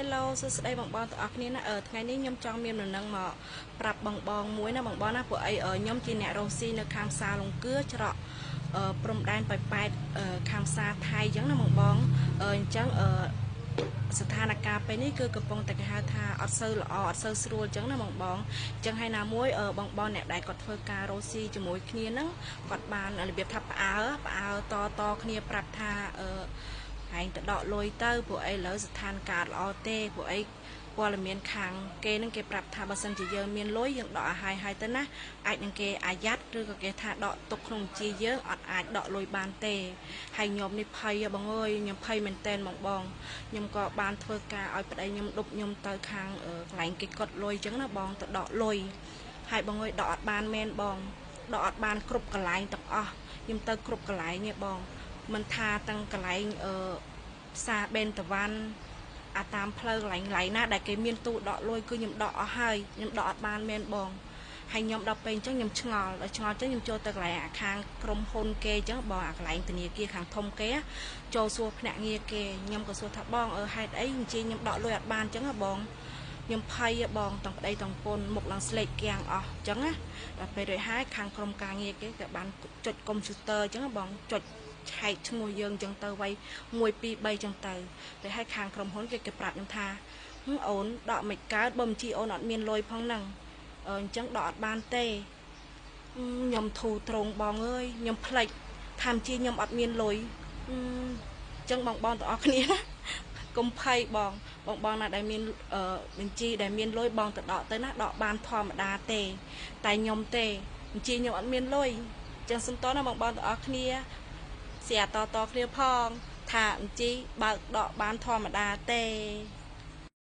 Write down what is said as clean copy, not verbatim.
Hello សួស្តីបងប្អូនទាំងអស់គ្នាណាថ្ងៃនេះខ្ញុំចង់មានដំណឹងមកប្រាប់បងមួយណាបងប្អូនណាព្រោះអីខ្ញុំជាអ្នករស់ស៊ីនៅខាងផ្សារលង្កើច្រកព្រំដែនប៉ោយប៉ែតខាងផ្សារថៃអញ្ចឹងណាបងបងអញ្ចឹងស្ថានភាពពេលនេះគឺកំពុងតែគេហៅថាអត់សូវល្អអត់សូវស្រួលអញ្ចឹងណាបងបងអញ្ចឹងហើយណាមួយបងអ្នកដែលគាត់ធ្វើការរស់ស៊ីជាមួយគ្នាហ្នឹងគាត់បានរបៀបថាផ្អើតគ្នាប្រាប់ថាហែងទៅដកលុយទៅព្រោះអីឥឡូវស្ថានភាពល្អទេព្រោះអីព័ត៌មានខាងគេនឹងគេប្រាប់ថាបើសិនជាយើងមានលុយយើងដកឲ្យហើយទៅណាអាចនឹងគេអាយ៉ាត់ឬក៏គេថាដកទុកក្នុងបញ្ជីយើងអត់អាចដកលុយបានទេហើយខ្ញុំនេះភ័យបងអើយខ្ញុំភ័យមែនតែនបងខ្ញុំក៏បានធ្វើការឲ្យប្តីខ្ញុំដប់ខ្ញុំទៅខាងកន្លែងគេកត់លុយអញ្ចឹងណាបងទៅដកលុយហើយបងអើយដកអត់បានមែនបងដកអត់បានគ្រប់កន្លែងទាំងអស់ខ្ញុំទៅគ្រប់កន្លែងនេះបងមិនថាទាំងកន្លែងផ្សារបេនតវ៉ាន់អាតាមផ្លូវកន្លែងណាដែលគេមានទូដកលុយគឺខ្ញុំដកអស់ហើយខ្ញុំដកអត់បានមែនបងហើយខ្ញុំដល់ពេលអញ្ចឹងខ្ញុំឆ្ងល់ដល់ឆ្ងល់អញ្ចឹងខ្ញុំចូលទៅកន្លែងខាងក្រុមហ៊ុនគេអញ្ចឹងបងអាកន្លែងធនាគារខាងធំគេចូលសួរភ្នាក់ងារគេខ្ញុំក៏សួរថាបងហេតុអីអញ្ជើញខ្ញុំដកលុយអត់បានអញ្ចឹងបងខ្ញុំភ័យបងទាំងប្តីទាំងប្រពន្ធមុខឡើងស្លេកគាំងអស់អញ្ចឹងណាដល់ពេលរួចហើយខាងក្រុមការងារគេក៏បានចុចកុំព្យូទ័រអញ្ចឹងបងចុចឆែកឈ្មោះយើងអញ្ចឹងទៅໄວ1 2 3អញ្ចឹងទៅតែឲ្យខាងក្រុមហ៊ុនគេប្រាប់ខ្ញុំថាអូនដកមិនកើតបើបញ្ជីអូនអត់មានលុយផងហ្នឹងអញ្ចឹងដកអត់បានទេខ្ញុំធូរត្រង់បងអើយខ្ញុំភ្លេចថាបញ្ជីខ្ញុំអត់មានលុយអញ្ចឹងបងទាំងអស់គ្នាណាកុំភ័យបងណាដែលមានបញ្ជីដែលមានលុយបងទៅដកទៅណាដកបានធម្មតាទេតែខ្ញុំទេបញ្ជីខ្ញុំអត់មានលុយអញ្ចឹងសុំតណាបងទាំងអស់គ្នាស្រាតគ្នាផងថាបញ្ជីបើកដកបានធម្មតាទេ